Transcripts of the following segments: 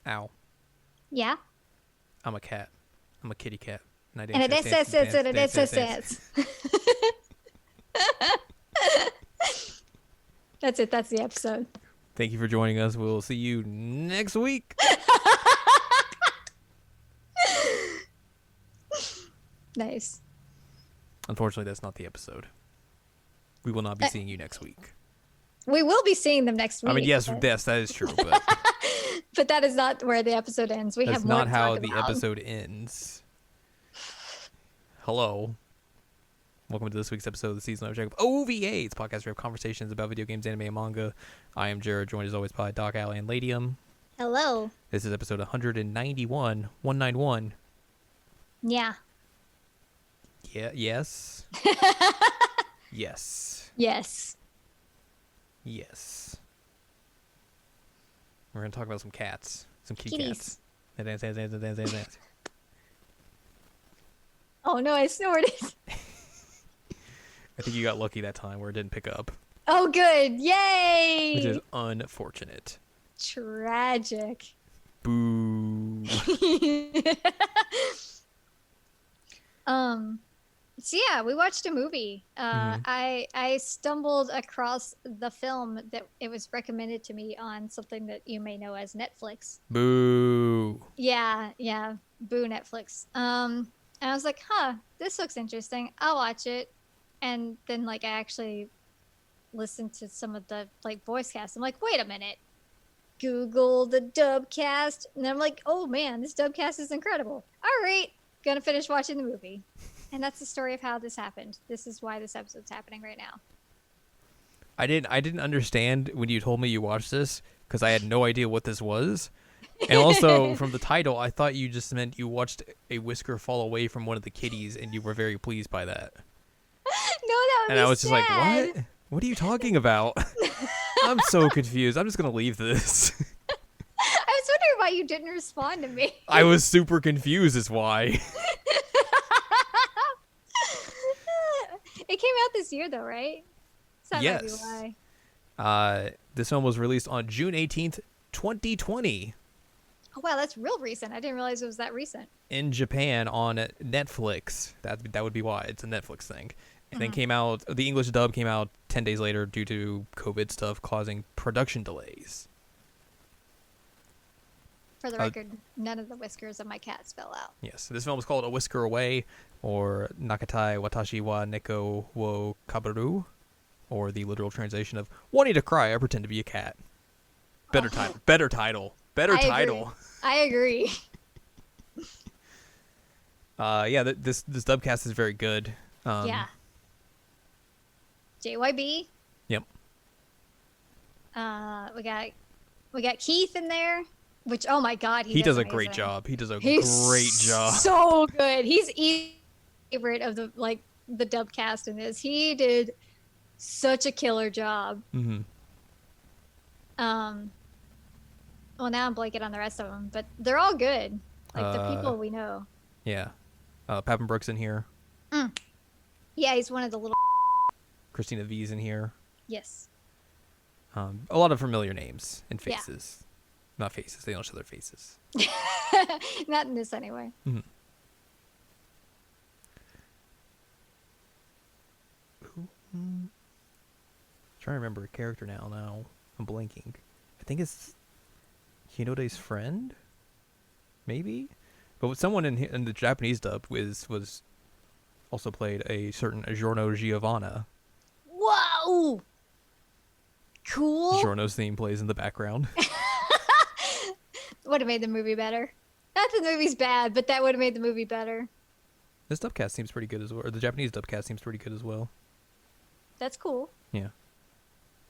Ow. Yeah. I'm a cat. I'm a kitty cat. And I And dance, it dance, is, dance, it's, it's, dance, and it dance, is, dance, it's, dance. it's. That's it. That's the episode. Thank you for joining us. We'll see you next week. Nice. Unfortunately, that's not the episode. We will not be Uh, seeing you next week. we will be seeing them next I mean, week. yes, that is true, but But that is not where the episode ends. We that's have more not to how talk the about. episode ends. Hello. Welcome to this week's episode of the season of Checkup OVA. It's a podcast where we have conversations about video games, anime, and manga. I am Jared, joined as always by Doc, Allie, and Ladyem. Hello. This is episode 191. Yeah. Yeah, yes. Yes. Yes. Yes. We're going to talk about some cats. Some kitty Kitties. cats. Dance, dance, dance, dance, dance, dance. Oh no, I snorted. I think you got lucky that time where it didn't pick up, Oh good. Yay. which is unfortunate. Tragic. Boo. So yeah, we watched a movie. I stumbled across the film that it was recommended to me on something that you may know as Netflix. Boo. Yeah, boo Netflix. And I was like, huh, this looks interesting. I'll watch it. And then I actually listened to some of the voice casts. I'm like, wait a minute. Google the dub cast, and I'm like, oh man, this dub cast is incredible. All right, gonna finish watching the movie. And that's the story of how this happened. This is why this episode's happening right now. I didn't understand when you told me you watched this because I had no idea what this was. And also from the title, I thought you just meant you watched a whisker fall away from one of the kitties and you were very pleased by that. No, that would And be I was just like, sad. what? What are you talking about? I'm so confused. I'm just going to leave this. I was wondering why you didn't respond to me. I was super confused is why. It came out this year though, right? So that might be Yes. why. This film was released on June 18th, 2020 Oh wow, that's real recent. I didn't realize it was that recent. in Japan on Netflix. That would be why. It's a Netflix thing. And then came out, the English dub came out 10 days later due to COVID stuff causing production delays. For the record, none of the whiskers of my cats fell out. Yes, this film is called A Whisker Away, or Nakatai Watashi wa Neko wo Kabaru, or the literal translation of Wanting to Cry, I Pretend to Be a Cat. Better title. Better title. Better title. I agree. Yeah, this dubcast is very good. Yeah. JYB. Yep. We got Keith in there, which oh my god, He does a amazing. great job. He's great job. So good. He's favorite of the the dub cast in this. He did such a killer job. Mm-hmm. Well, now I'm blanking on the rest of them, but they're all good. The people we know. Yeah. Pappenbrook's in here. Yeah, he's one of the little. Christina V's in here. Yes. A lot of familiar names and Yeah. faces. Not faces. They don't show their faces. Not in this anyway. Mm-hmm. Trying to remember a character now. I'm blanking. I think it's Hinode's friend? Maybe? But someone in the Japanese dub was also played a certain Giorno Giovanna. Whoa! Cool. Giorno's theme plays in the background. Would have made the movie better. Not that the movie's bad, but that would have made the movie better. This dubcast seems pretty good as well. Or the Japanese dubcast seems pretty good as well. That's cool. Yeah.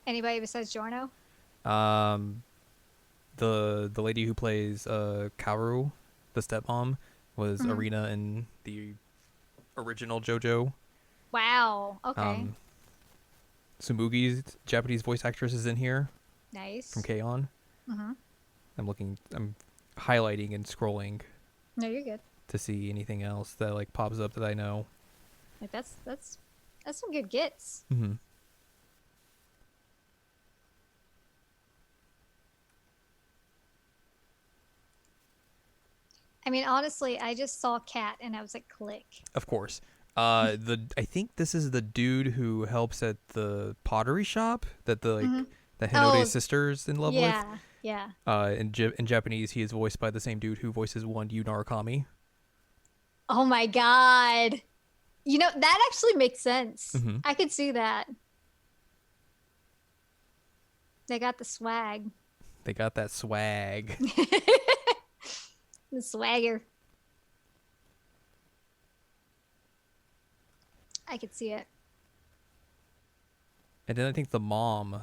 Anybody besides Giorno? The lady who plays Kaoru, the stepmom, was Arena in the original JoJo. Wow. Okay. Sumugi's Japanese voice actress is in here Nice. from K-On! Mm-hmm. I'm highlighting and scrolling No, you're good. to see anything else that pops up that I know. That's some good gets. Mm-hmm. I mean, honestly, I just saw Cat and I was like, click. Of course. I think this is the dude who helps at the pottery shop that the Hmm. that Hinode's Oh, sister's in love with. yeah, yeah. In Japanese, he is voiced by the same dude who voices one Yu Narukami. Oh my God. You know, that actually makes sense. Mm-hmm. I could see that. They got the swag. They got that swag. The swagger. I could see it. And then I think the mom,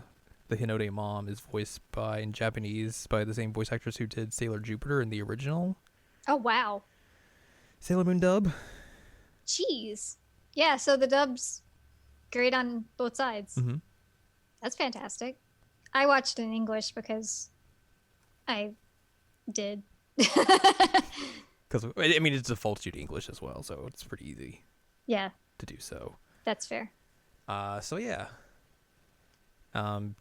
the Hinode mom, is voiced by in Japanese by the same voice actress who did Sailor Jupiter in the original Oh, wow. Sailor Moon dub. Jeez. Yeah, so the dub's great on both sides. Mm-hmm. That's fantastic. I watched in English because I did. Because I mean, it defaults you to English as well, so it's pretty easy Yeah, to do so. that's fair. So yeah.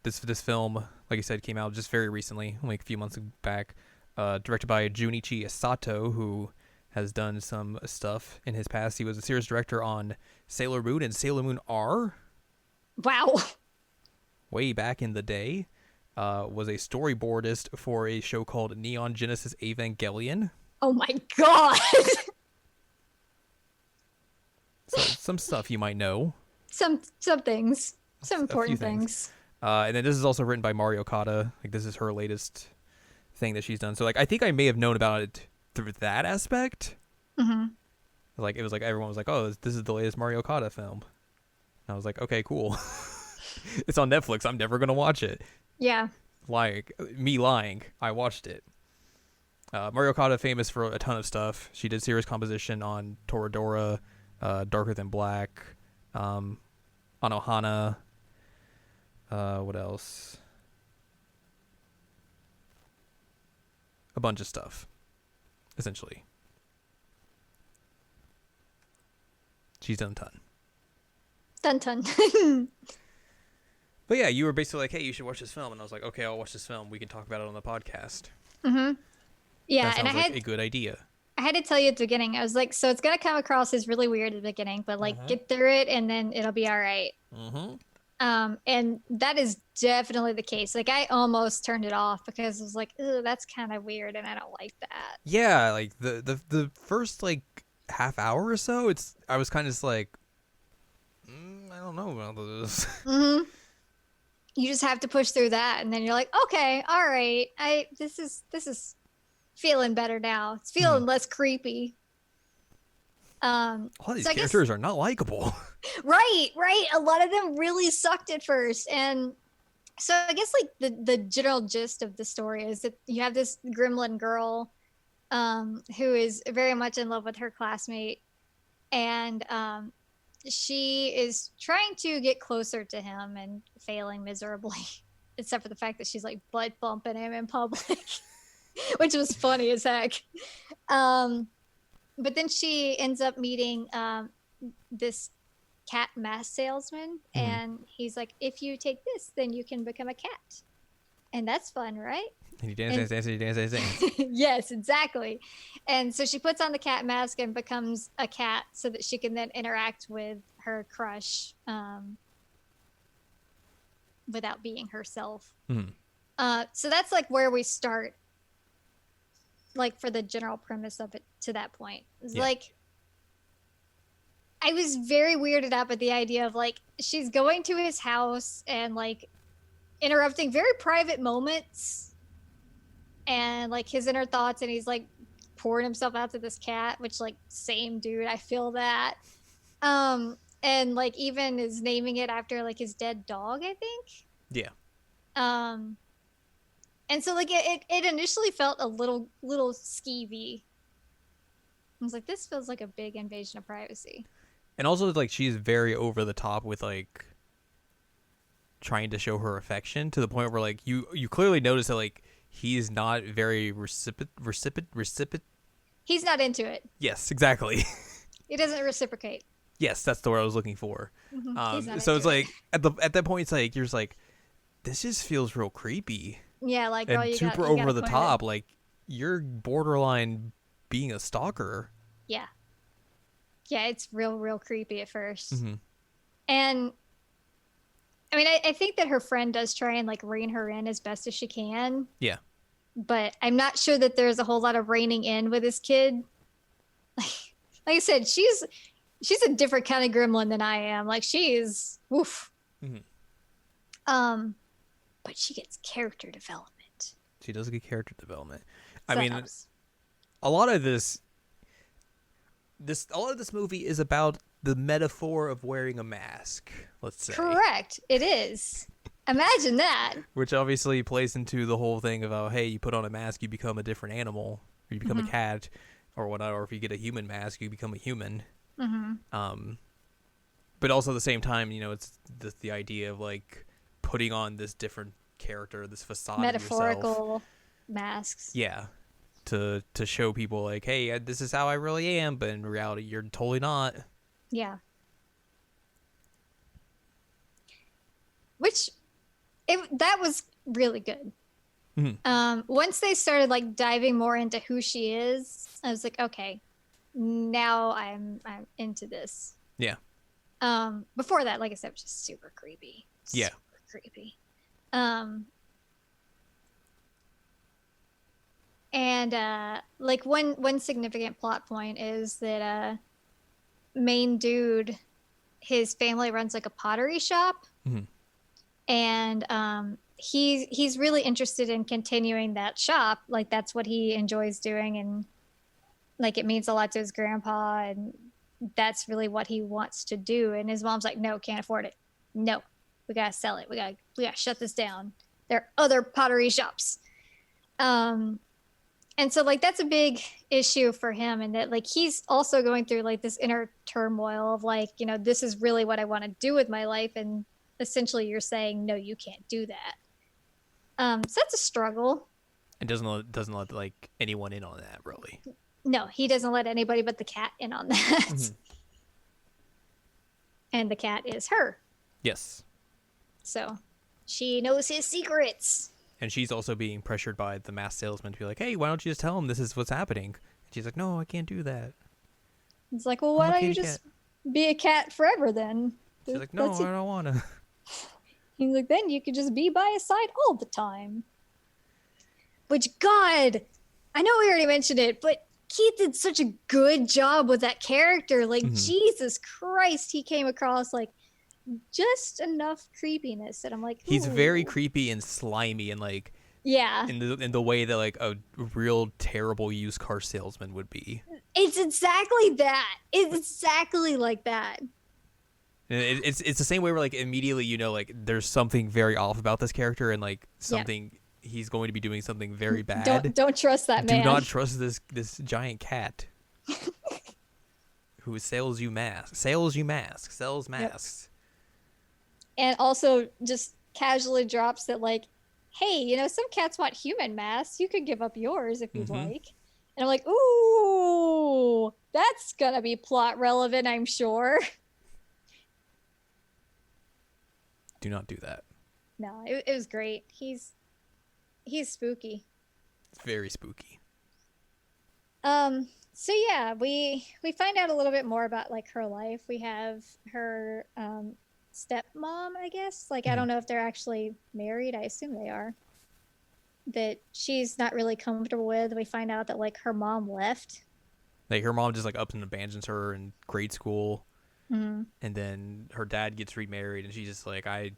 This film, like I said, came out just very recently, like a few months back. Directed by Junichi Sato, who has done some stuff in his past. He was a series director on Sailor Moon and Sailor Moon R Wow. way back in the day. Was a storyboardist for a show called Neon Genesis Evangelion. Oh my God. So some stuff you might know. Some things. Some A few important things. things. And then this is also written by Mario Kata. Like this is her latest thing that she's done. So like I think I may have known about it through that aspect. Mm-hmm. Like it was like everyone was like, "Oh, this is the latest Mario Kata film." And I was like, "Okay, cool." It's on Netflix. I'm never gonna watch it. Yeah. Like me lying, I watched it. Mario Kata famous for a ton of stuff. She did series composition on Toradora, Darker Than Black, Anohana. What else? A bunch of stuff, essentially. She's done a ton. Dun dun. But yeah, you were basically like, "Hey, you should watch this film," and I was like, "Okay, I'll watch this film. We can talk about it on the podcast." Mm-hmm. Yeah, That and sounds like a good idea. I had to tell you at the beginning. I was like, so it's gonna come across as really weird at the beginning, but like get through it and then it'll be all right. Mm-hmm. And that is definitely the case. Like I almost turned it off because I was like, "Ugh, that's kind of weird," and I don't like that. Yeah, like the first like half hour or so, I was kind of just like, I don't know about this. Mm-hmm. You just have to push through that, and then you're like, okay, all right. This is feeling better now. It's feeling less creepy. All these So I guess characters are not likable. right. A lot of them really sucked at first, and so I guess like the general gist of the story is that you have this gremlin girl, who is very much in love with her classmate, and she is trying to get closer to him and failing miserably, except for the fact that she's like butt bumping him in public, which was funny as heck. But then she ends up meeting this cat mask salesman, and he's like, if you take this, then you can become a cat. And that's fun, right? And you dance. Yes, exactly. And so she puts on the cat mask and becomes a cat so that she can then interact with her crush without being herself. So that's like where we start, like for the general premise of it to that point. It's like, I was very weirded out by the idea of like, she's going to his house and like interrupting very private moments and like his inner thoughts, and he's like pouring himself out to this cat, which like same dude, I feel that. And like even is naming it after like his dead dog, I think. Yeah. And so like it initially felt a little skeevy. I was like, this feels like a big invasion of privacy. And also like she's very over the top with like trying to show her affection to the point where like you clearly notice that like he's not very recipient. He's not into it. Yes, exactly. He doesn't reciprocate. Yes, that's the word I was looking for. So it's it. like at that point it's like you're just like, this just feels real creepy. Yeah, like And oh, you super got, you over the quit. top. Like you're borderline being a stalker. Yeah. Yeah, it's real creepy at first. Mm-hmm. And I mean, I think that her friend does try and like rein her in as best as she can, Yeah. but I'm not sure that there's a whole lot of reining in with this kid. Like I said, she's a different kind of gremlin than I am. Like she is, woof. Mm-hmm. But she gets character development. She does get character development. So I mean, helps. a lot of this movie is about the metaphor of wearing a mask, let's say. Correct. It is. Imagine that. Which obviously plays into the whole thing of, hey, you put on a mask, you become a different animal, or you become a cat, or whatnot, or if you get a human mask, you become a human. But also at the same time, it's the idea of like putting on this different character, this facade Metaphorical of yourself. masks. Yeah. To show people like, hey, this is how I really am, but in reality, you're totally not. Yeah. Which that was really good. Once they started like diving more into who she is, I was like, okay, now I'm into this. Yeah. Before that, like I said, it was just super creepy. Yeah. Super creepy. And like one significant plot point is that main dude, his family runs like a pottery shop, and he's really interested in continuing that shop. Like that's what he enjoys doing, and like it means a lot to his grandpa, and that's really what he wants to do. And his mom's like, no, can't afford it. No, we gotta sell it. We gotta shut this down. There are other pottery shops. And so like that's a big issue for him, and that like he's also going through like this inner turmoil of like, this is really what I want to do with my life, and essentially you're saying no, you can't do that. So that's a struggle. And doesn't let like anyone in on that, really. No, he doesn't let anybody but the cat in on that. And the cat is her. Yes. So she knows his secrets. And she's also being pressured by the mask salesman to be like, hey, why don't you just tell him this is what's happening? And she's like, no, I can't do that. It's like, well, why don't you just be a cat forever then? She's like, no, I don't want to. He's like, then you could just be by his side all the time. Which, God, I know we already mentioned it, but Keith did such a good job with that character. Like, Jesus Christ, he came across like just enough creepiness that I'm like, ooh. He's very creepy and slimy and like, yeah, in the way that like a real terrible used car salesman would be. It's exactly that. It's exactly like that. It's the same way where like immediately like there's something very off about this character, and like something he's going to be doing something very bad. Don't trust that man. Do not trust this giant cat who sells masks. Yep. And also just casually drops that like, hey, some cats want human masks. You could give up yours if you'd like. And I'm like, ooh, that's gonna be plot relevant, I'm sure. Do not do that. No, it was great. He's spooky. It's very spooky. So yeah, we find out a little bit more about like her life. We have her stepmom, I guess. Like I don't know if they're actually married. I assume they are. That she's not really comfortable with. We find out that like her mom left. Like her mom just like up and abandons her in grade school. And then her dad gets remarried, and she's just like, I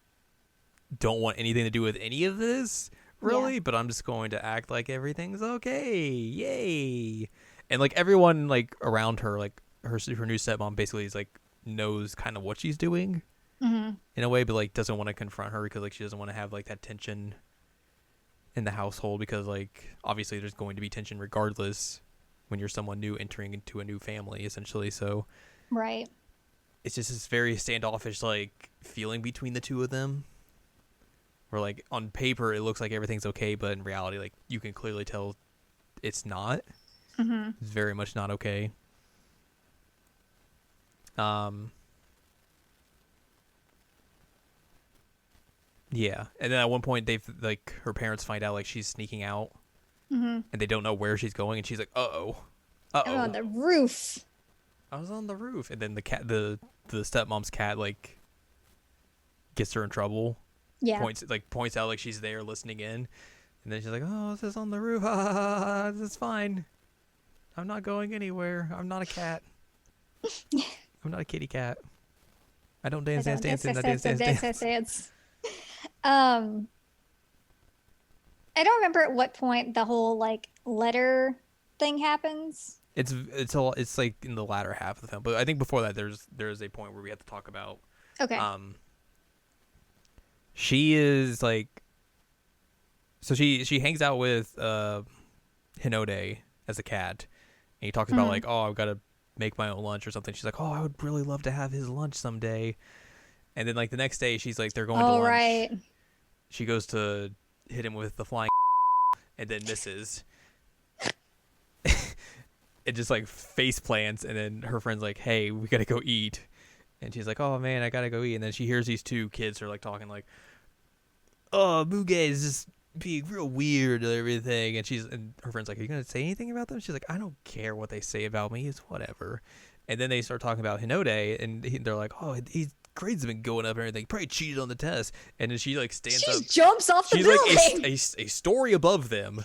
don't want anything to do with any of this, really, but I'm just going to act like everything's okay. Yay. And like everyone like around her, like her new stepmom basically is like knows kind of what she's doing in a way, but like doesn't want to confront her because like she doesn't want to have like that tension in the household, because like obviously there's going to be tension regardless when you're someone new entering into a new family, essentially. So right. It's just this very standoffish like feeling between the two of them, where like on paper it looks like everything's okay, but in reality like you can clearly tell it's not. It's very much not okay. Yeah, and then at one point they've like her parents find out like she's sneaking out, and they don't know where she's going, and she's like, uh-oh. I'm on Uh-oh. the roof. I was on the roof. And then the stepmom's cat, like, gets her in trouble. Yeah. Points out, like, she's there listening in. And then she's like, oh, this is on the roof. This is fine. I'm not going anywhere. I'm not a cat. I'm not a kitty cat. I don't dance, dance, dance, and I dance, dance, dance. Um, I don't remember at what point the whole like letter thing happens. It's like in the latter half of the film, but I think before that there's a point where we have to talk about. Okay. She is like, so she hangs out with Hinode as a cat, and he talks about like, oh, I've got to make my own lunch or something. She's like, oh, I would really love to have his lunch someday. And then like the next day, she's like, they're going to lunch. Right. She goes to hit him with the flying and then misses. It just like face plants, and then her friend's like, hey, we gotta go eat. And she's like, oh man, I gotta go eat. And then she hears these two kids who are like talking like, oh, Muge is just being real weird and everything. And her friend's like, are you gonna say anything about them? She's like, I don't care what they say about me, it's whatever. And then they start talking about Hinode, and they're like, oh, he's grades have been going up and everything. Probably cheated on the test. And then she like stands up. She jumps off the building. She's like a story above them,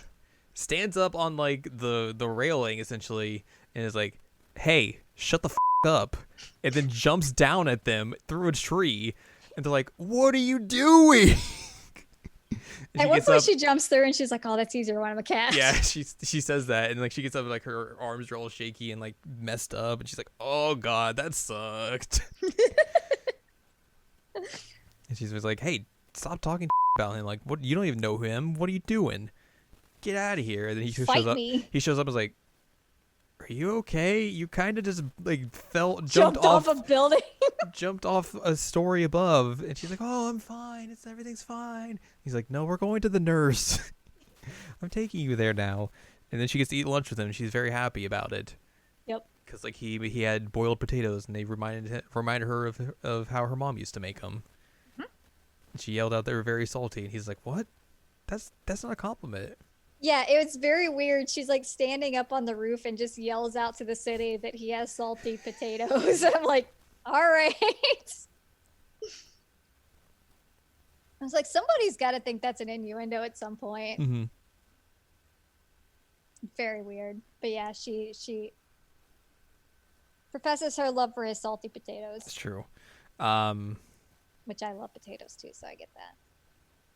stands up on like the railing essentially, and is like, hey, shut the up. And then jumps down at them through a tree. And they're like, what are you doing? At one point she jumps through and she's like, oh, that's easier when I'm a cat. Yeah, she says that, and like she gets up and like her arms are all shaky and like messed up, and she's like, oh god, that sucked. And she's like, hey, stop talking about him. Like, what? You don't even know him. What are you doing? Get out of here. And then he shows up. He shows up and is like, are you okay? You kind of just like jumped off a building. Jumped off a story above. And she's like, oh, I'm fine. Everything's fine. He's like, no, we're going to the nurse. I'm taking you there now. And then she gets to eat lunch with him. She's very happy about it. Yep. Because like he had boiled potatoes, and they reminded her of how her mom used to make them. She yelled out they were very salty, and he's like, what? That's not a compliment. Yeah, it was very weird. She's like standing up on the roof and just yells out to the city that he has salty potatoes. I'm like, all right. I was like, somebody's got to think that's an innuendo at some point. Mm-hmm. Very weird. But yeah, she professes her love for his salty potatoes. It's true. Which I love potatoes too, so I get that.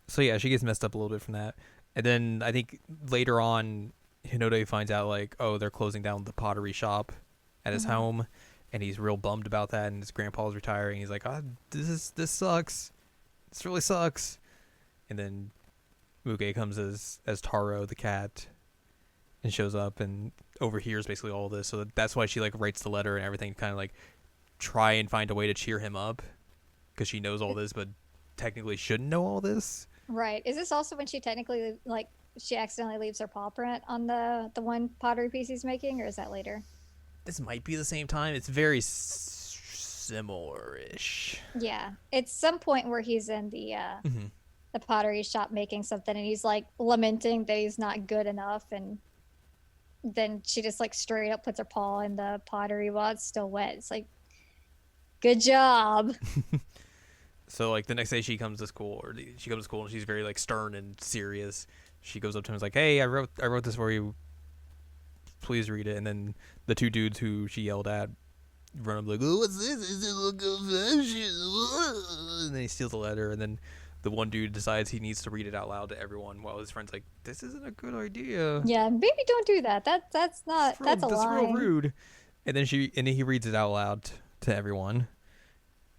So yeah, she gets messed up a little bit from that. And then I think later on, Hinode finds out like, oh, they're closing down the pottery shop at his home, and he's real bummed about that. And his grandpa's retiring. He's like, oh, this sucks. This really sucks. And then Muge comes as Taro the cat, and shows up and overhears basically all this. So that's why she like writes the letter and everything, kind of like try and find a way to cheer him up, because she knows all this, but technically shouldn't know all this. Right. Is this also when she technically, like, she accidentally leaves her paw print on the one pottery piece he's making, or is that later? This might be the same time. It's very similar-ish. Yeah. It's some point where he's in the pottery shop making something, and he's, like, lamenting that he's not good enough, and then she just, like, straight up puts her paw in the pottery while it's still wet. It's like, good job. So like the next day she comes to school, and she's very like stern and serious. She goes up to him and is like, hey, I wrote this for you. Please read it. And then the two dudes who she yelled at run up like, oh, what's this? Is it a confession? And then he steals the letter, and then the one dude decides he needs to read it out loud to everyone, while his friend's like, this isn't a good idea. Yeah, maybe don't do that. That's a lie. That's real rude. And then he reads it out loud to everyone,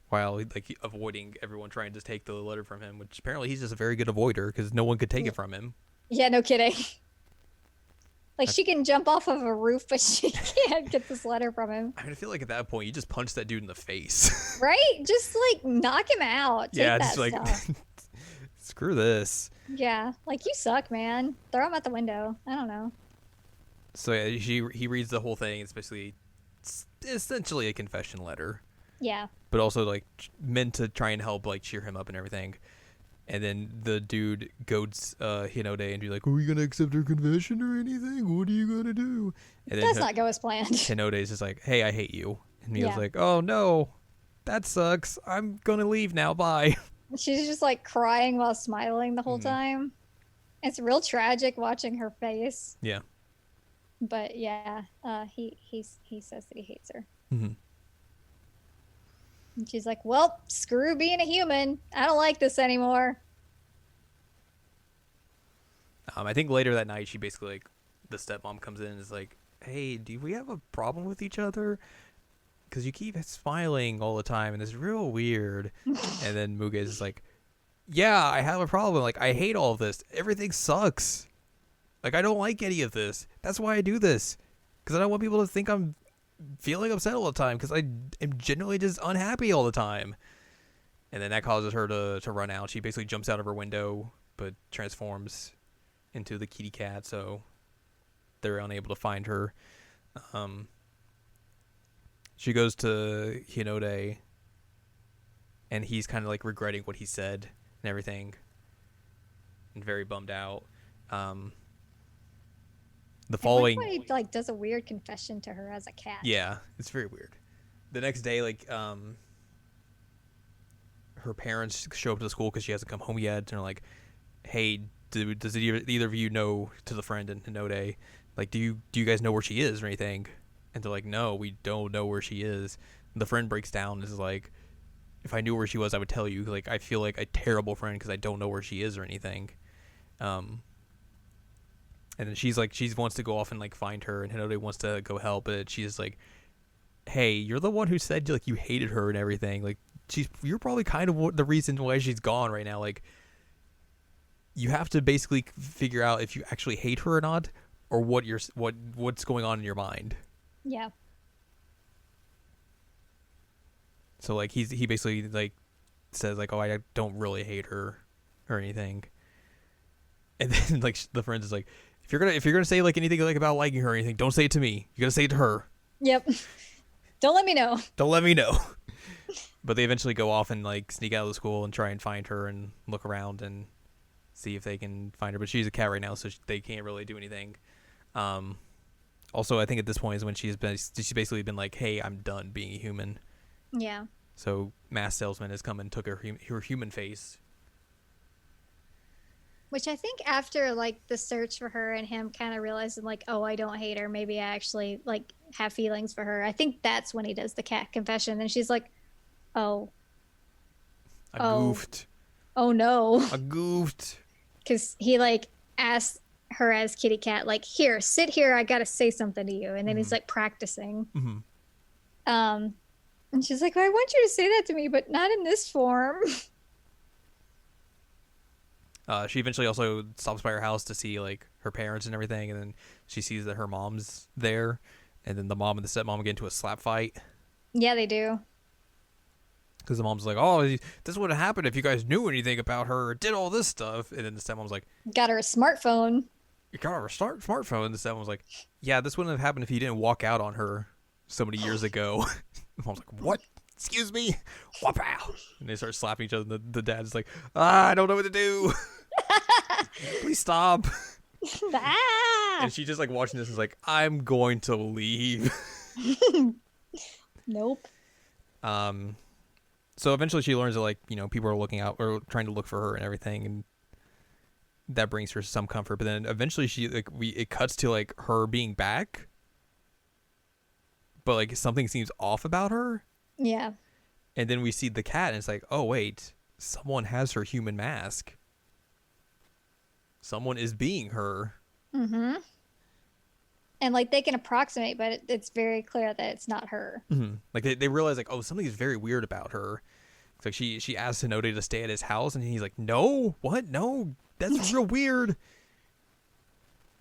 while like avoiding everyone trying to take the letter from him, which apparently he's just a very good avoider because no one could take it from him. Yeah, no kidding. Like, she can jump off of a roof, but she can't get this letter from him. I mean, I feel like at that point you just punch that dude in the face. Right? Just like knock him out. Yeah, just like screw this. Yeah, like, you suck, man. Throw him out the window. I don't know. So yeah, he reads the whole thing. It's basically essentially a confession letter. Yeah. But also like meant to try and help like cheer him up and everything. And then the dude goads Hinode and be like, "Are we gonna accept her confession or anything? What are you gonna do?" And then Does not go as planned. Hinode's just like, "Hey, I hate you." And Mio's Yeah. like, "Oh no, that sucks. I'm gonna leave now. Bye." She's just like crying while smiling the whole Mhm. time. It's real tragic watching her face. Yeah. But yeah, he says that he hates her. Mm-hmm. And she's like, "Well, screw being a human. I don't like this anymore." I think later that night, she basically like the stepmom comes in and is like, "Hey, do we have a problem with each other? Because you keep smiling all the time and it's real weird." And then Muge is like, "Yeah, I have a problem. Like, I hate all of this. Everything sucks. Like, I don't like any of this. That's why I do this. Because I don't want people to think I'm feeling upset all the time. Because I am genuinely just unhappy all the time." And then that causes her to run out. She basically jumps out of her window, but transforms into the kitty cat, so they're unable to find her. She goes to Hinode, and he's kind of like regretting what he said and everything, and very bummed out. The I like following, when he like does a weird confession to her as a cat. yeah, it's very weird. The next day, like, her parents show up to the school because she hasn't come home yet, and they're like, "Hey, does either of you know to the friend in Hinode? Like, do you guys know where she is or anything?" And they're like, "No, we don't know where she is." And the friend breaks down and is like, "If I knew where she was, I would tell you. Like, I feel like a terrible friend because I don't know where she is or anything." And then she wants to go off and like find her, and Hinode wants to go help, but she's like, "Hey, you're the one who said like you hated her and everything. Like, you're probably kind of the reason why she's gone right now. Like, you have to basically figure out if you actually hate her or not, or what's going on in your mind." Yeah. So like he basically like says like, "Oh, I don't really hate her or anything." And then like the friend is like, if you're gonna say like anything like about liking her or anything, don't say it to me. You gotta say it to her. Yep. Don't let me know. Don't let me know." But they eventually go off and like sneak out of the school and try and find her and look around and see if they can find her. But she's a cat right now, so they can't really do anything. Also, I think at this point is when she's basically been like, "Hey, I'm done being a human." Yeah. So Mass Salesman has come and took her human face. Which I think after like the search for her and him kind of realizing like, oh, I don't hate her. Maybe I actually like have feelings for her. I think that's when he does the cat confession. And she's like, oh, I oh, goofed. oh no. I goofed. Because he like asked her as kitty cat, like, here, sit here. I got to say something to you. And then he's like practicing. Mm-hmm. And she's like, well, I want you to say that to me, but not in this form. She eventually also stops by her house to see like her parents and everything, and then she sees that her mom's there, and then the mom and the stepmom get into a slap fight Yeah, they do. because the mom's like, "Oh, this would have happened if you guys knew anything about her or did all this stuff," and then the stepmom's like, Got her a smartphone. "You got her a smartphone," and the stepmom's like, "Yeah, this wouldn't have happened if you didn't walk out on her so many years ago." The mom's like, "What? Excuse me?" Wapow! And they start slapping each other. And the dad's like, I don't know what to do. Please stop. Ah! And she just like watching this is like, I'm going to leave. Nope. So eventually she learns that like, people are looking out or trying to look for her and everything, and that brings her some comfort. But then eventually it cuts to like her being back, but like something seems off about her. Yeah. And then we see the cat, and it's like, oh wait, someone has her human mask. Someone is being her. Mm-hmm. And like they can approximate, but it's very clear that it's not her. Mm-hmm. Like they realize like, oh, something is very weird about her. It's like she asks Hinode to stay at his house, and he's like, no, what? No, that's real weird.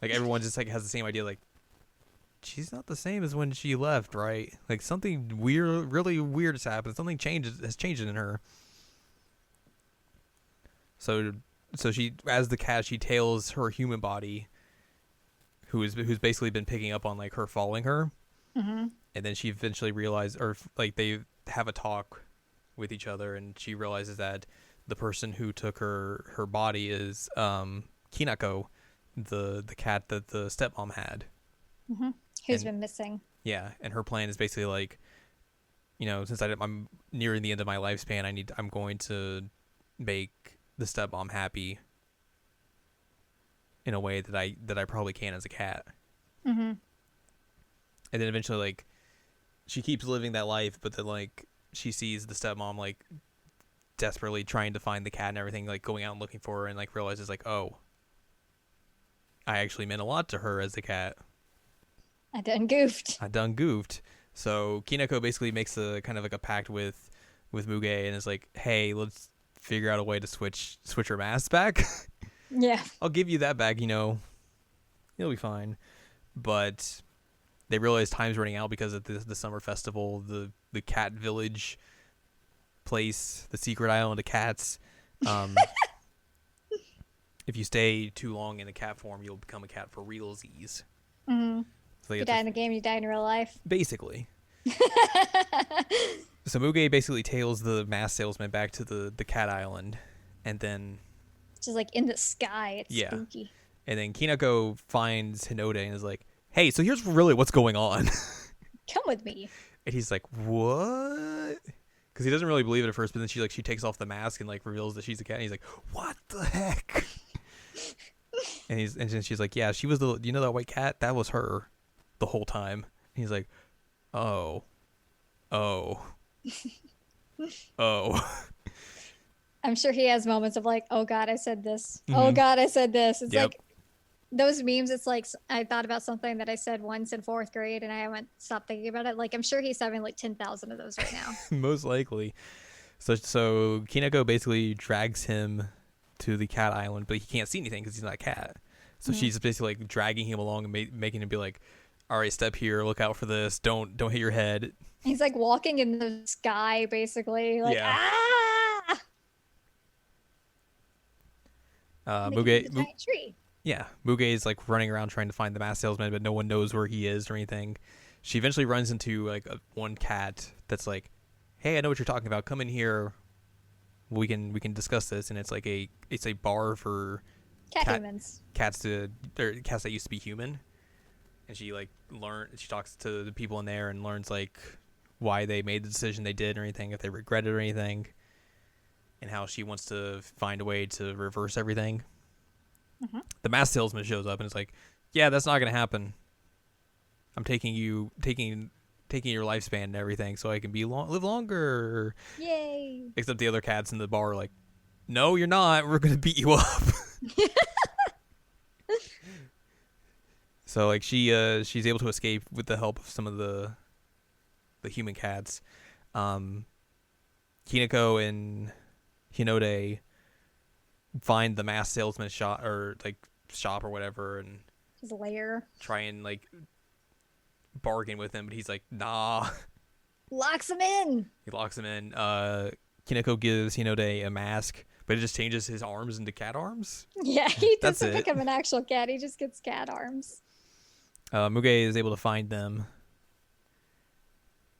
Like everyone just like has the same idea, like she's not the same as when she left, right? Like something weird, really weird has happened. Something has changed in her. So she, as the cat, she tails her human body, who's basically been picking up on like her following her, Mm-hmm. and then she eventually realizes, or like they have a talk with each other, and she realizes that the person who took her body is Kinako, the cat that the stepmom had. Mm-hmm. Who's And been missing? yeah, and her plan is basically like, since I'm nearing the end of my lifespan, I'm going to make the stepmom happy in a way that I probably can as a cat. Mm-hmm. And then eventually, like, she keeps living that life, but then like she sees the stepmom like desperately trying to find the cat and everything, like going out and looking for her, and like realizes like, oh, I actually meant a lot to her as a cat. I done goofed. I done goofed. So Kineko basically makes a kind of like a pact with Muge and is like, hey, let's figure out a way to switch her mask back. Yeah. I'll give you that back, it'll be fine. But they realize time's running out because of the summer festival, the cat village place, the secret island of cats. If you stay too long in the cat form, you'll become a cat for realsies. Mm-hmm. So You die in the game, you die in real life. basically. So Muge basically tails the mask salesman back to the cat island, and then Just like in the sky. It's Yeah. spooky. and then Kinako finds Hinode and is like, hey, so here's really what's going on. Come with me. And he's like, what? Because he doesn't really believe it at first, but then she takes off the mask and like reveals that she's a cat. And he's like, what the heck? and then she's like, yeah, she was that white cat? That was her the whole time. And he's like, oh, oh, oh. I'm sure he has moments of like, oh God, I said this. Oh Mhm. God, I said this. It's Yep. like those memes. It's like I thought about something that I said once in 4th grade and I haven't stopped thinking about it. Like I'm sure he's having like 10,000 of those right now. Most likely. So Kineko basically drags him to the cat island, but he can't see anything because he's not a cat. So she's basically like dragging him along and making him be like, all right, step here, look out for this, don't hit your head. He's like walking in the sky, basically. Like, Yeah. ah! And they hit the giant tree. Yeah, Muge is like running around trying to find the mask salesman, but no one knows where he is or anything. She eventually runs into like one cat that's like, hey, I know what you're talking about, come in here, we can discuss this. And it's like it's a bar for Humans. cats that used to be human. And she talks to the people in there and learns like why they made the decision they did or anything, if they regret it or anything, and how she wants to find a way to reverse everything. Mm-hmm. The mask salesman shows up and is like, yeah, that's not gonna happen. I'm taking your lifespan and everything so I can live longer. Yay. Except the other cats in the bar are like, no, you're not, we're gonna beat you up. So like she's able to escape with the help of some of the human cats. Kineko and Hinode find the mask salesman shop or whatever and His lair. try and like bargain with him, but he's like, nah. Locks him in. He locks him in. Kineko gives Hinode a mask, but it just changes his arms into cat arms. Yeah, he That's doesn't it. become an actual cat. He just gets cat arms. Muge is able to find them,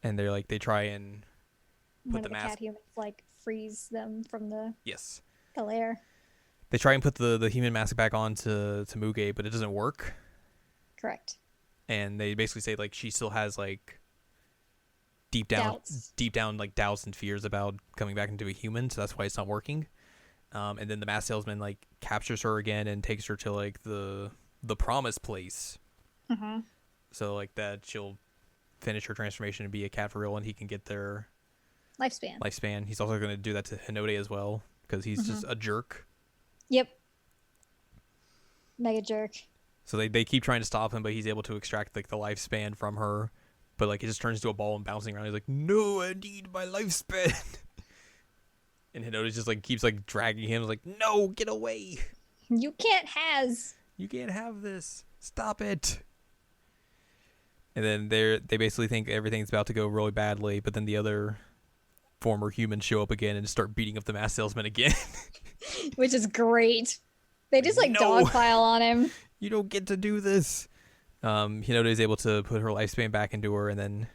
and they try and put One of the the mask. cat humans like freeze them from the Yes, lair. they try and put the human mask back on to Muge, but it doesn't work. Correct. And they basically say like she still has like deep down like doubts and fears about coming back into a human, so that's why it's not working. And then the mask salesman like captures her again and takes her to like the promised place. Mm-hmm. So like that she'll finish her transformation and be a cat for real, and he can get their Lifespan. He's also going to do that to Hinode as well because he's just a jerk. Yep. Mega jerk. So they keep trying to stop him, but he's able to extract like the lifespan from her. But like it just turns into a ball and bouncing around. He's like, no, I need my lifespan. And Hinode just like keeps like dragging him. He's like, no, get away. You can't has. You can't have this. Stop it. And then they basically think everything's about to go really badly, but then the other former humans show up again and start beating up the mask salesman again. Which is great. They just like No. dogpile on him. You don't get to do this. Hinode is able to put her lifespan back into her, and then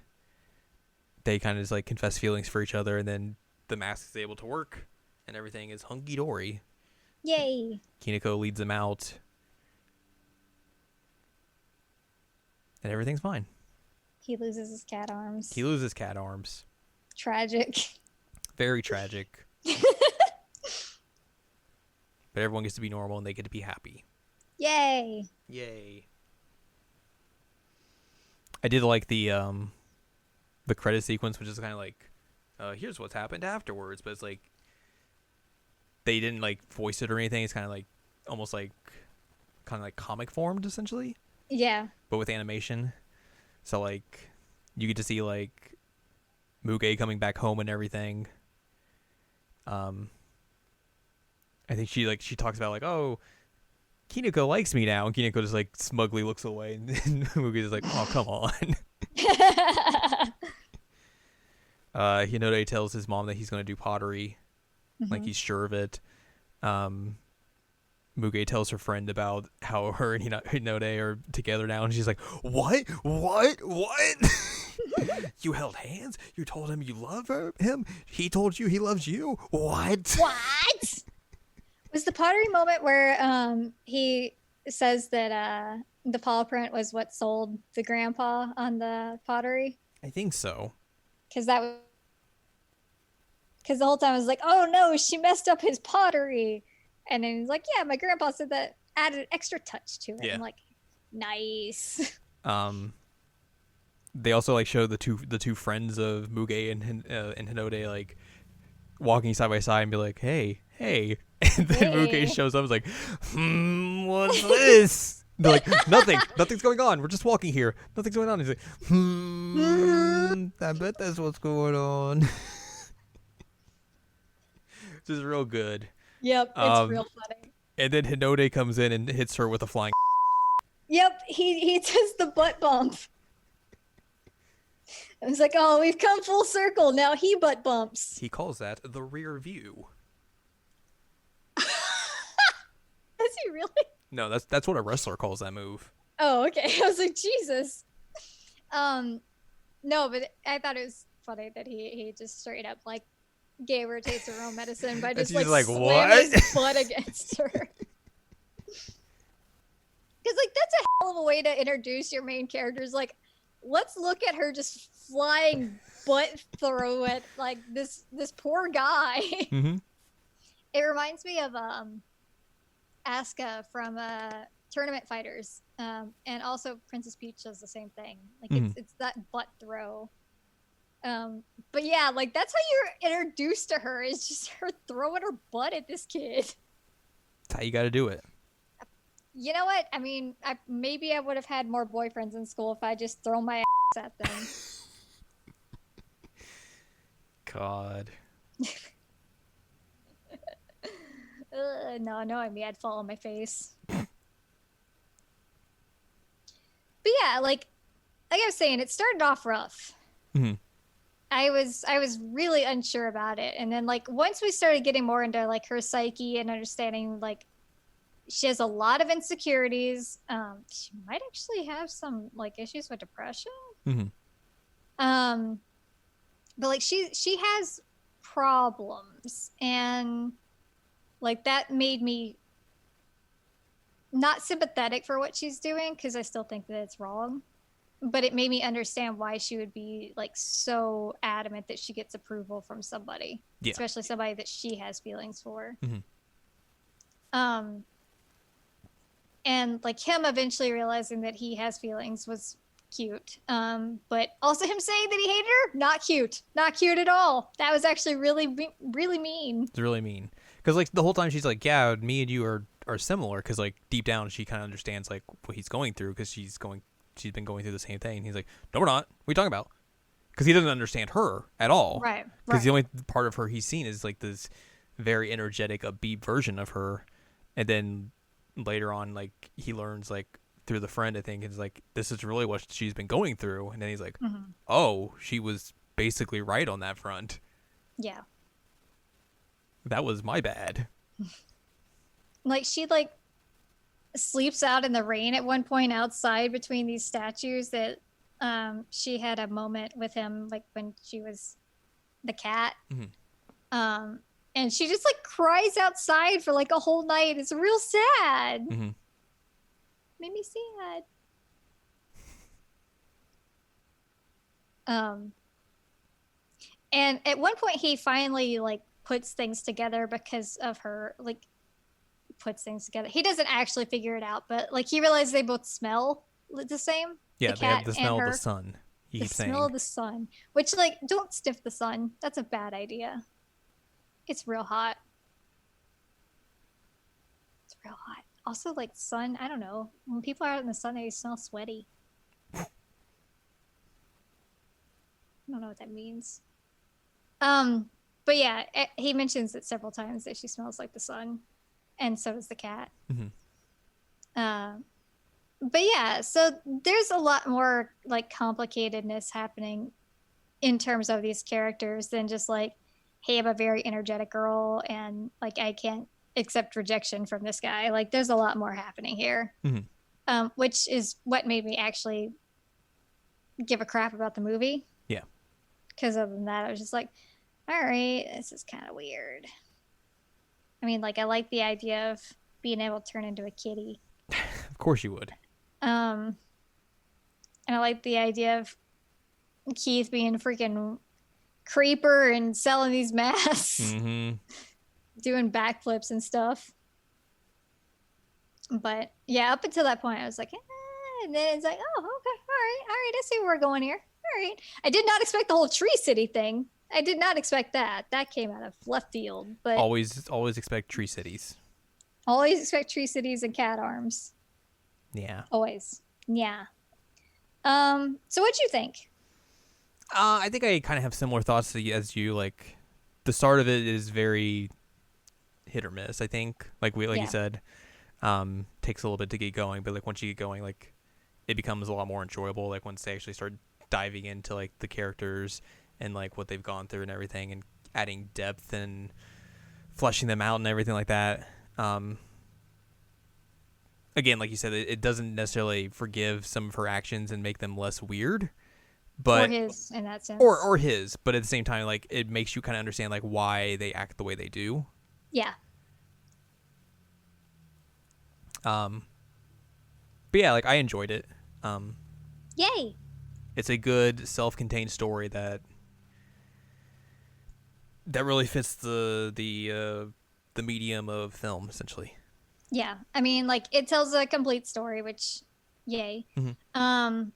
they kind of just like confess feelings for each other, and then the mask is able to work. and everything is hunky dory. Yay! Kineko leads them out, and everything's fine. He loses his cat arms. He loses cat arms. Tragic. Very tragic. But everyone gets to be normal and they get to be happy. Yay! Yay. I did like the credit sequence, which is kind of like, here's what's happened afterwards, but it's like they didn't like voice it or anything. It's kind of like almost like kind of like comic formed essentially, Yeah. but with animation. So like you get to see like Muge coming back home and everything. I think she talks about like, oh, Kineko likes me now, and Kineko just like smugly looks away, and then Muge is like, oh, come on. Hinode tells his mom that he's going to do pottery, like he's sure of it. Muge tells her friend about how her and Hinode are together now, and she's like, what? You held hands? You told him you love him? He told you he loves you? What? What? Was the pottery moment where he says that the paw print was what sold the grandpa on the pottery? I think so. Because the whole time I was like, oh no, she messed up his pottery. And then he's like, yeah, my grandpa said that added an extra touch to it. Yeah. I'm like, nice. They also like show the two friends of Muge and Hinode like walking side by side and be like, hey, and then Muge shows up and is like, what's this? They're like, nothing's going on, we're just walking here, nothing's going on. He's like, I bet that's what's going on. This is real good. Yep, it's real funny. And then Hinode comes in and hits her with a flying. Yep, he does the butt bump. I was like, oh, we've come full circle. Now he butt bumps. He calls that the rear view. Is he really? No, that's what a wrestler calls that move. Oh, okay. I was like, Jesus. No, but I thought it was funny that he just straight up like gave her a taste of her own medicine by just like slamming his butt against her. Because like that's a hell of a way to introduce your main characters. Like, let's look at her just flying butt through at like this poor guy. Mm-hmm. It reminds me of Asuka from Tournament Fighters, and also Princess Peach does the same thing. Like it's that butt throw. But yeah, like that's how you're introduced to her, is just her throwing her butt at this kid. That's how you got to do it. You know what? I mean, maybe I would have had more boyfriends in school if I just throw my ass at them. God. No, I mean, I'd fall on my face. But yeah, like I was saying, it started off rough. Mm-hmm. I was really unsure about it, and then like once we started getting more into like her psyche and understanding like she has a lot of insecurities. She might actually have some like issues with depression. Mm-hmm. But like she has problems, and like that made me not sympathetic for what she's doing, because I still think that it's wrong. But it made me understand why she would be like so adamant that she gets approval from somebody, especially somebody that she has feelings for. Mm-hmm. And like him eventually realizing that he has feelings was cute. But also him saying that he hated her, not cute at all. That was actually really mean. It's really mean, because like the whole time she's like, yeah, me and you are similar, because like deep down she kind of understands like what he's going through, because she's been going through the same thing. And he's like, no, we're not. What are you talking about? Because he doesn't understand her at all. Right. Because the only part of her he's seen is like this very energetic, upbeat version of her. And then later on, like he learns like through the friend, I think, is like, this is really what she's been going through. And then he's like, oh, she was basically right on that front. Yeah. That was my bad. Like she like sleeps out in the rain at one point outside between these statues that she had a moment with him like when she was the cat. and she just like cries outside for like a whole night. It's real sad. Mm-hmm. Made me sad. Um, and at one point he finally like puts things together because of her, like puts things together. He doesn't actually figure it out, but like he realizes they both smell the same. The Yeah, they have cat the and smell of the her. sun. He The keeps smell saying. of the sun, which like don't sniff the sun. That's a bad idea. It's real hot. It's real hot. Also, like sun. I don't know. When people are out in the sun, they smell sweaty. I don't know what that means. But yeah, he mentions it several times that she smells like the sun, and so does the cat. Mm-hmm. But yeah, so there's a lot more like complicatedness happening in terms of these characters than just like, hey, I'm a very energetic girl and like I can't accept rejection from this guy. Like there's a lot more happening here. Mm-hmm. Which is what made me actually give a crap about the movie. Yeah. Because other than that, I was just like, all right, this is kind of weird. I mean, like I like the idea of being able to turn into a kitty. Of course you would. And I like the idea of Keith being a freaking creeper and selling these masks, Mm-hmm. doing backflips and stuff. But yeah, up until that point, I was like, and then it's like, oh, okay, all right, I see where we're going here. All right, I did not expect the whole Tree City thing. I did not expect that. That came out of left field. But Always expect Tree Cities. always expect Tree Cities and cat arms. Yeah. Always. Yeah. So what'd you think? I think I kind of have similar thoughts as you. Like, the start of it is very hit or miss. I think, like you said, takes a little bit to get going, but like once you get going, like it becomes a lot more enjoyable. Like once they actually start diving into like the characters and like what they've gone through and everything, and adding depth and fleshing them out and everything like that. Again, like you said, it doesn't necessarily forgive some of her actions and make them less weird, but Or his in that sense. or his, but at the same time, like it makes you kind of understand like why they act the way they do. Yeah. But yeah, like I enjoyed it. Yay. It's a good self-contained story that really fits the medium of film essentially. Yeah. I mean, like it tells a complete story, which yay. Mm-hmm. And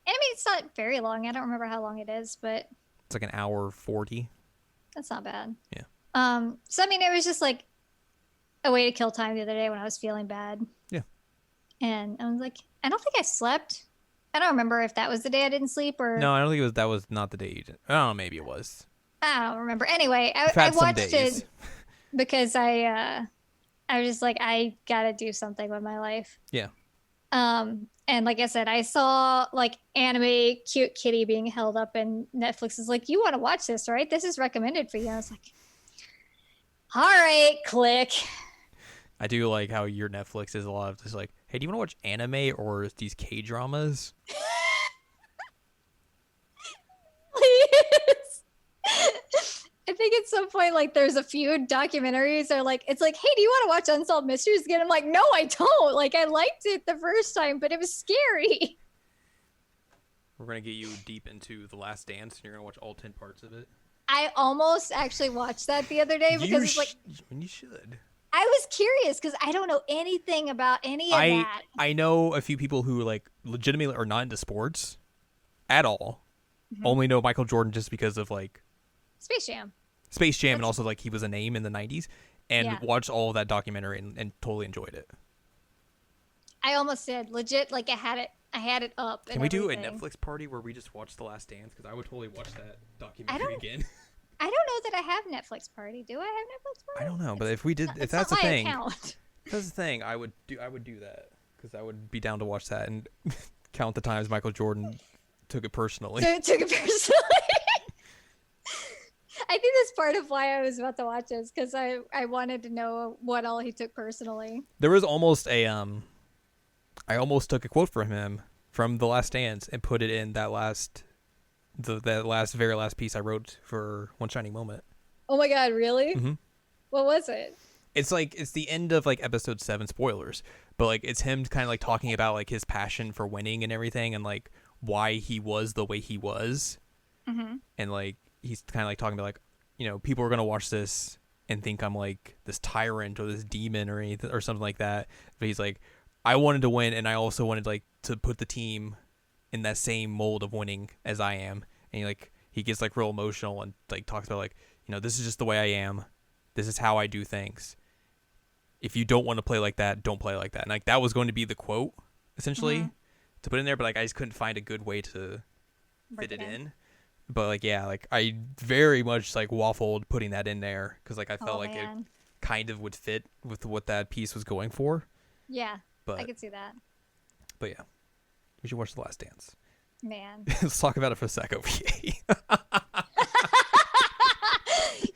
I mean it's not very long. I don't remember how long it is, but It's like an hour 40. that's not bad. Yeah. So I mean it was just like a way to kill time the other day when I was feeling bad. Yeah. And I was like, I don't think I slept. I don't remember if that was the day I didn't sleep or No, I don't think that was not the day you did. I don't know, maybe it was. I don't remember. Anyway, I Had some watched days. it because I was just like, I gotta do something with my life. Yeah. And like I said, I saw like anime cute kitty being held up, and Netflix is like, you want to watch this, right? This is recommended for you. I was like, all right, click. I do like how your Netflix is a lot of just like, hey, do you want to watch anime or these K-dramas? Please. I think at some point, like, there's a few documentaries that are like, it's like, hey, do you want to watch Unsolved Mysteries again? I'm like, no, I don't. Like, I liked it the first time, but it was scary. We're going to get you deep into The Last Dance, and you're going to watch all 10 parts of it. I almost actually watched that the other day because it's like, you should. I was curious because I don't know anything about any of that. I know a few people who like legitimately are not into sports at all. Mm-hmm. Only know Michael Jordan just because of like Space Jam. And also like he was a name in the 90s, and watched all of that documentary and totally enjoyed it. I almost said legit, like I had it up. Can we do a Netflix party where we just watch The Last Dance? Because I would totally watch that documentary again. I don't know that I have Netflix Party. Do I have Netflix Party? I don't know, but if we did, if that's the thing, account. if that's the thing, I would do that because I would be down to watch that and count the times Michael Jordan took it personally. Took it personally. I think that's part of why I was about to watch this because I wanted to know what all he took personally. There was almost a I almost took a quote from him from The Last Dance and put it in that very last piece I wrote for One Shining Moment. Oh my god, really? Mm-hmm. What was it? It's like it's the end of like episode 7, spoilers, but like it's him kind of like talking about like his passion for winning and everything, and like why he was the way he was, Mm-hmm. and like he's kind of like talking about like, people are gonna watch this and think I'm like this tyrant or this demon or anything or something like that, but he's like, I wanted to win, and I also wanted like to put the team in that same mold of winning as I am, and he gets like real emotional and like talks about like, this is just the way I am, this is how I do things. If you don't want to play like that, don't play like that. And like that was going to be the quote Mm-hmm. essentially to put in there, but like I just couldn't find a good way to fit Break it it in. in. But like yeah, like I very much like waffled putting that in there because like I felt Oh like it man. kind of would fit with what that piece was going for. Yeah, I But could see that. but yeah, we should watch The Last Dance. Man. Let's talk about it for a sec, OVA.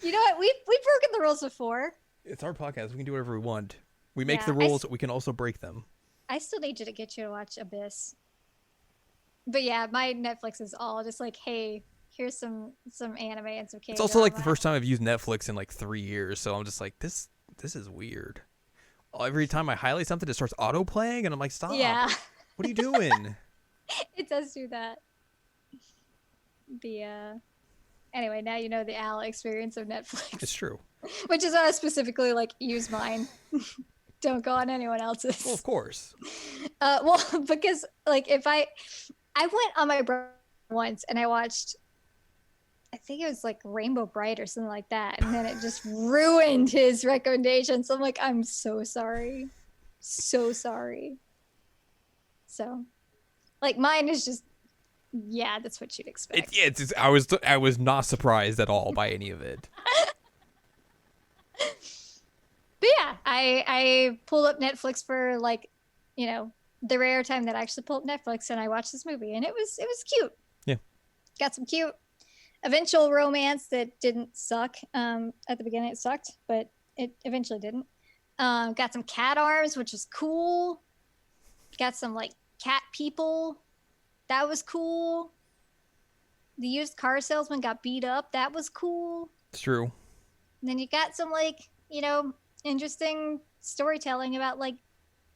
You know what? We've broken the rules before. It's our podcast. We can do whatever we want. We make Yeah, the rules. We can also break them. I still need you to get you to watch Abyss. But yeah, my Netflix is all just like, hey, here's some anime and some K It's also like the drama. first time I've used Netflix in like 3 years, so I'm just like, this is weird. Every time I highlight something, it starts auto playing, and I'm like, stop. Yeah, What are you doing? it does do that. The anyway, now you know the Al experience of It's Netflix, true. which is why I specifically like use mine. Don't go on anyone else's. Well, of course. Well, because like if I went on my brother once and I watched, I think it was like Rainbow Bright or something like that, and then it just ruined his recommendations. So I'm like, I'm so sorry, so sorry. So, like mine is just, yeah, that's what you'd expect. I was not surprised at all by any of it. But yeah, I pulled up Netflix for like, the rare time that I actually pulled up Netflix and I watched this movie, and it was cute. Yeah. Got some cute eventual romance that didn't suck. At the beginning it sucked, but it eventually didn't. Got some cat arms, which was cool. Got some like cat people. That was cool. The used car salesman got beat up. That was cool. It's true. And then you got some like, interesting storytelling about like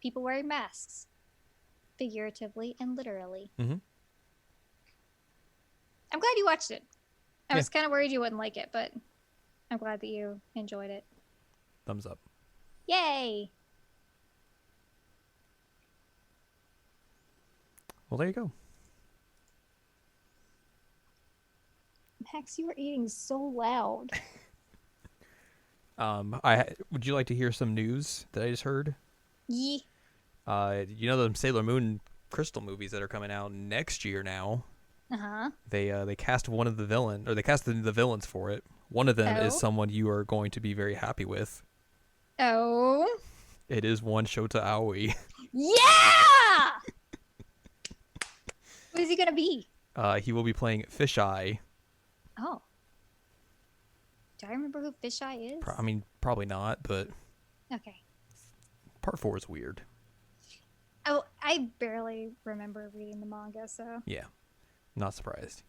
people wearing masks, figuratively and literally. Mm-hmm. I'm glad you watched it. I Yeah. was kind of worried you wouldn't like it, but I'm glad that you enjoyed it. Thumbs up. Yay! Well, there you go. Max, you were eating so loud. Would you like to hear some news that I just heard? Yee. The Sailor Moon Crystal movies that are coming out next year now. Uh-huh. They cast one of the villain, or they cast the villains for it. One of them is Oh. someone you are going to be very happy with. Oh. It is one Shota Aoi. Yeah! What is he going to be? He will be playing Fisheye. Oh. Do I remember who Fisheye is? Probably not, but Okay. part 4 is weird. Oh, I barely remember reading the manga, so. Yeah, not surprised.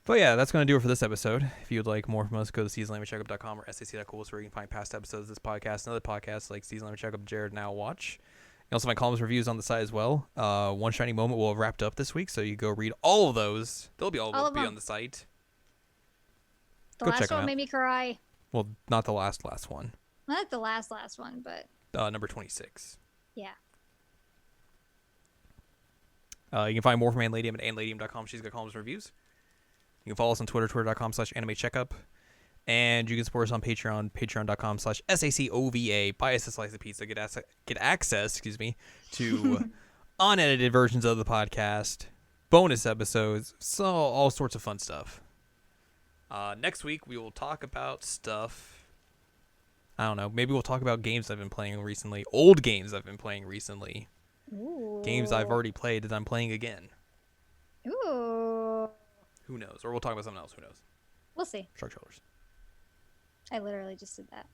But yeah, that's going to do it for this episode. If you would like more from us, go to seasonlanguagecheckup.com or sac.cool, where you can find past episodes of this podcast and other podcasts like Season Language Checkup, Jared Now Watch. You can also find columns reviews on the site as well. One Shining Moment will have wrapped up this week, so you go read all of those. They'll be All of be them. on the site. The Go check last 'em one out. made me cry. Well, not the last one. Not the last one, but Number 26. yeah. You can find more from Anne Ladyem at anneladyem.com. She's got columns and reviews. You can follow us on Twitter, twitter.com/animecheckup. And you can support us on Patreon, patreon.com/SACOVA. Buy us a slice of pizza. Get access, to unedited versions of the podcast, bonus episodes, so all sorts of fun stuff. Next week, we will talk about stuff. I don't know. Maybe we'll talk about games I've been playing recently. Old games I've been playing recently. Ooh. Games I've already played that I'm playing again. Ooh. Who knows? Or we'll talk about something else. Who knows? We'll see. Shark Shoulders. I literally just did that.